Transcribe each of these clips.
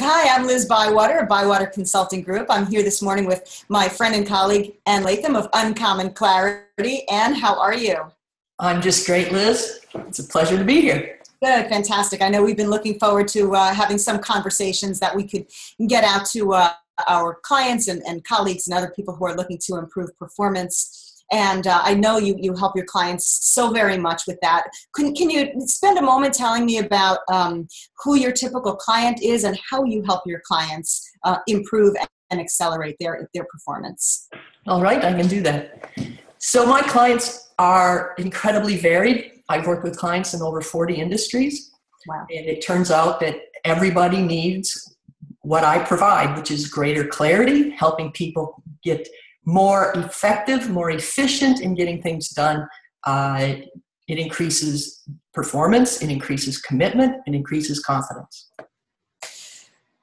Hi, I'm Liz Bywater of Bywater Consulting Group. I'm here this morning with my friend and colleague, Ann Latham of Uncommon Clarity. Ann, how are you? I'm just great, Liz. It's a pleasure to be here. Good, fantastic. I know we've been looking forward to having some conversations that we could get out to our clients and colleagues and other people who are looking to improve performance. And I know you help your clients so very much with that. Can you spend a moment telling me about who your typical client is and how you help your clients improve and accelerate their performance? All right, I can do that. So my clients are incredibly varied. I've worked with clients in over 40 industries. Wow. And it turns out that everybody needs what I provide, which is greater clarity, helping people get more effective, more efficient in getting things done. It increases performance, it increases commitment, it increases confidence.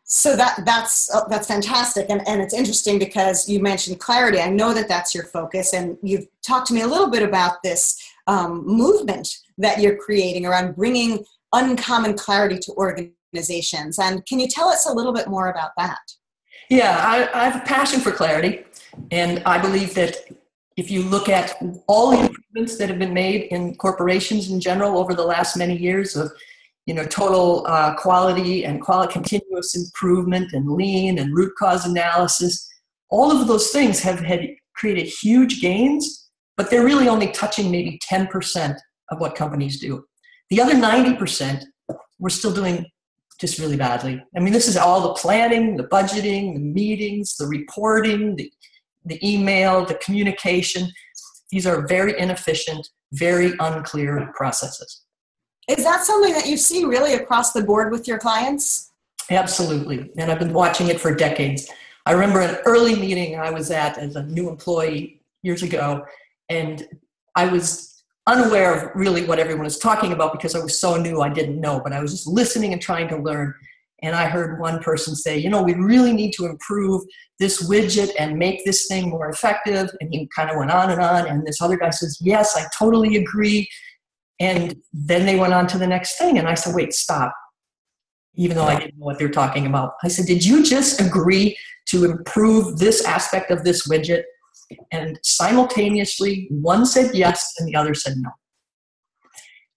So that's fantastic, and it's interesting because you mentioned clarity. I know that that's your focus, and you've talked to me a little bit about this movement that you're creating around bringing uncommon clarity to organizations. And can you tell us a little bit more about that? Yeah, I have a passion for clarity. And I believe that if you look at all the improvements that have been made in corporations in general over the last many years of, total quality and continuous improvement and lean and root cause analysis, all of those things have created huge gains, but they're really only touching maybe 10% of what companies do. The other 90%, we're still doing just really badly. I mean, this is all the planning, the budgeting, the meetings, the reporting, the email, the communication. These are very inefficient, very unclear processes. Is that something that you see really across the board with your clients? Absolutely. And I've been watching it for decades. I remember an early meeting I was at as a new employee years ago, and I was unaware of really what everyone was talking about because I was so new I didn't know, but I was just listening and trying to learn. And I heard one person say, we really need to improve this widget and make this thing more effective. And he kind of went on. And this other guy says, yes, I totally agree. And then they went on to the next thing. And I said, wait, stop. Even though I didn't know what they're talking about. I said, did you just agree to improve this aspect of this widget? And simultaneously, one said yes and the other said no.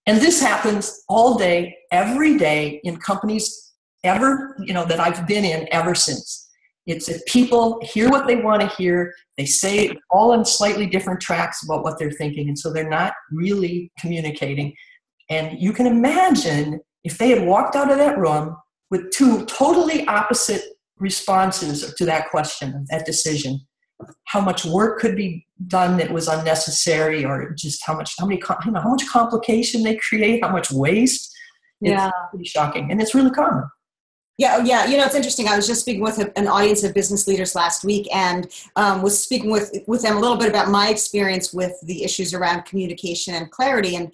And this happens all day, every day in companies that I've been in ever since. It's that people hear what they want to hear. They say all on slightly different tracks about what they're thinking. And so they're not really communicating. And you can imagine if they had walked out of that room with two totally opposite responses to that question, that decision, how much work could be done that was unnecessary, or just how much complication they create, how much waste. Yeah. It's pretty shocking. And it's really common. Yeah. It's interesting. I was just speaking with an audience of business leaders last week, and was speaking with them a little bit about my experience with the issues around communication and clarity. And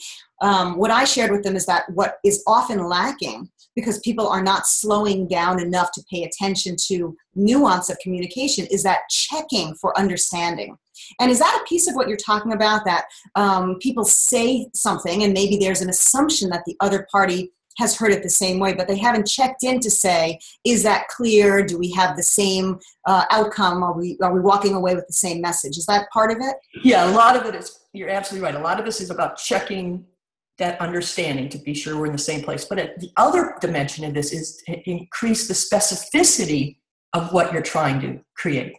what I shared with them is that what is often lacking, because people are not slowing down enough to pay attention to nuance of communication, is that checking for understanding. And is that a piece of what you're talking about, that people say something and maybe there's an assumption that the other party has heard it the same way, but they haven't checked in to say, is that clear? Do we have the same outcome? Are we walking away with the same message? Is that part of it? Yeah, a lot of it is, you're absolutely right. A lot of this is about checking that understanding to be sure we're in the same place. But the other dimension of this is to increase the specificity of what you're trying to create.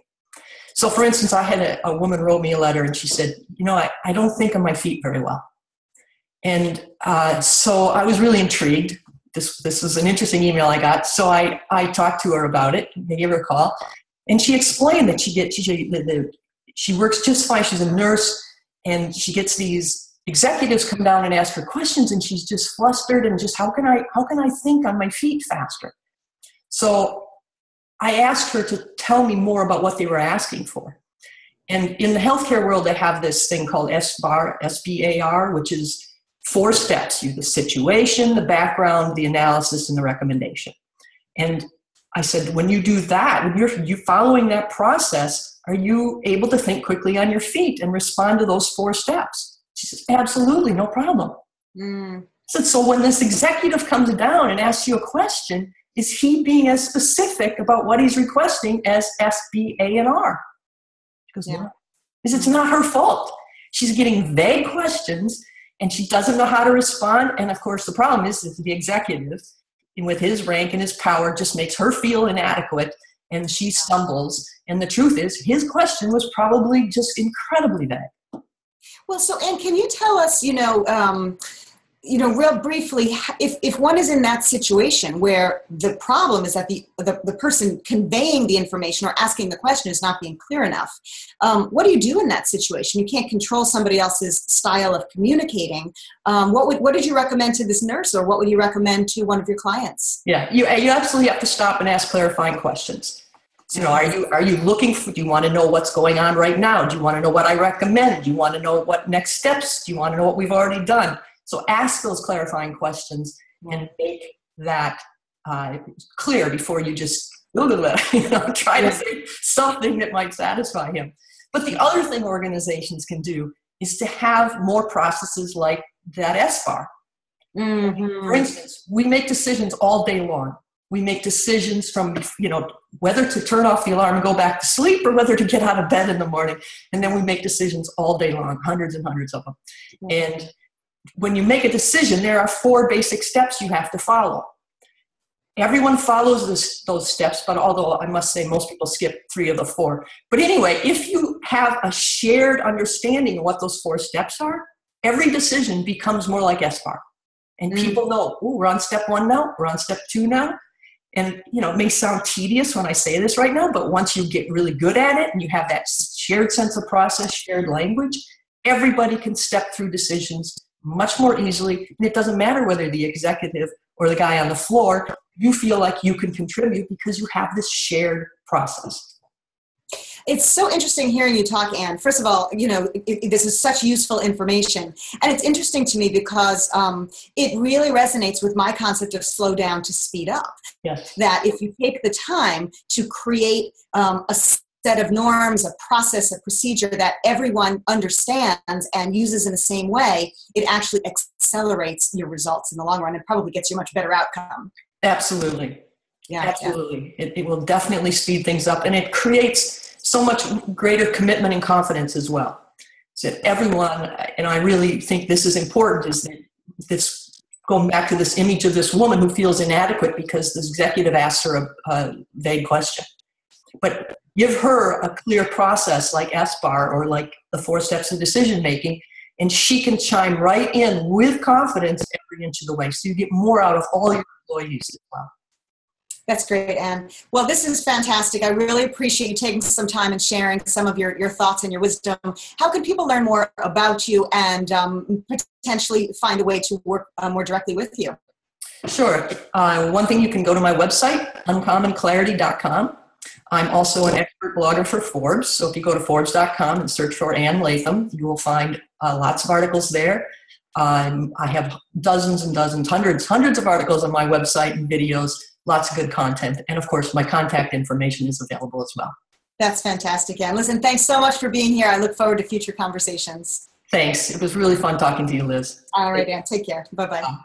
So for instance, I had a woman wrote me a letter and she said, I don't think on my feet very well. And so I was really intrigued. This was an interesting email I got. So I talked to her about it. I gave her a call. And she explained that she works just fine. She's a nurse. And she gets these executives come down and ask her questions. And she's just flustered and just, how can I think on my feet faster? So I asked her to tell me more about what they were asking for. And in the healthcare world, they have this thing called SBAR, which is 4 steps: the situation, the background, the analysis, and the recommendation. And I said, when you do that, when you're following that process, are you able to think quickly on your feet and respond to those 4 steps? She says, absolutely, no problem. I said, so when this executive comes down and asks you a question, is he being as specific about what he's requesting as S, B, A, and R? She goes, no. Because it's not her fault. She's getting vague questions, and she doesn't know how to respond. And of course, the problem is that the executive, with his rank and his power, just makes her feel inadequate, and she stumbles. And the truth is, his question was probably just incredibly vague. Well, so Anne, can you tell us, real briefly, if one is in that situation where the problem is that the person conveying the information or asking the question is not being clear enough, what do you do in that situation? You can't control somebody else's style of communicating. What did you recommend to this nurse, or what would you recommend to one of your clients? Yeah, you absolutely have to stop and ask clarifying questions. So, are you looking for, do you want to know what's going on right now? Do you want to know what I recommend? Do you want to know what next steps? Do you want to know what we've already done? So ask those clarifying questions and make that clear before you just try to say something that might satisfy him. But the other thing organizations can do is to have more processes like that SBAR. Mm-hmm. For instance, we make decisions all day long. We make decisions from, whether to turn off the alarm and go back to sleep, or whether to get out of bed in the morning. And then we make decisions all day long, hundreds and hundreds of them. Mm-hmm. And when you make a decision, there are 4 basic steps you have to follow. Everyone follows those steps, but although I must say most people skip 3 of the 4. But anyway, if you have a shared understanding of what those 4 steps are, every decision becomes more like SBAR. And people know, we're on step 1 now, we're on step 2 now. And, it may sound tedious when I say this right now, but once you get really good at it and you have that shared sense of process, shared language, everybody can step through decisions much more easily. And it doesn't matter whether the executive or the guy on the floor, you feel like you can contribute because you have this shared process. It's so interesting hearing you talk, Anne. First of all, this is such useful information. And it's interesting to me because it really resonates with my concept of slow down to speed up. Yes. That if you take the time to create a set of norms, a process, a procedure that everyone understands and uses in the same way, it actually accelerates your results in the long run and probably gets you a much better outcome. Absolutely. Yeah, absolutely. Yeah. It will definitely speed things up, and it creates so much greater commitment and confidence as well. So everyone, and I really think this is important, is that this, going back to this image of this woman who feels inadequate because the executive asks her a vague question. But give her a clear process like SBAR or like the 4 steps of decision making, and she can chime right in with confidence every inch of the way. So you get more out of all your employees as well. That's great, Anne. Well, this is fantastic. I really appreciate you taking some time and sharing some of your thoughts and your wisdom. How can people learn more about you and potentially find a way to work more directly with you? Sure. One thing, you can go to my website, uncommonclarity.com. I'm also an expert blogger for Forbes. So if you go to Forbes.com and search for Anne Latham, you will find lots of articles there. I have dozens and dozens, hundreds of articles on my website and videos. Lots of good content. And of course, my contact information is available as well. That's fantastic, Anne. Listen, thanks so much for being here. I look forward to future conversations. Thanks. It was really fun talking to you, Liz. All right, Anne. Take care. Bye-bye.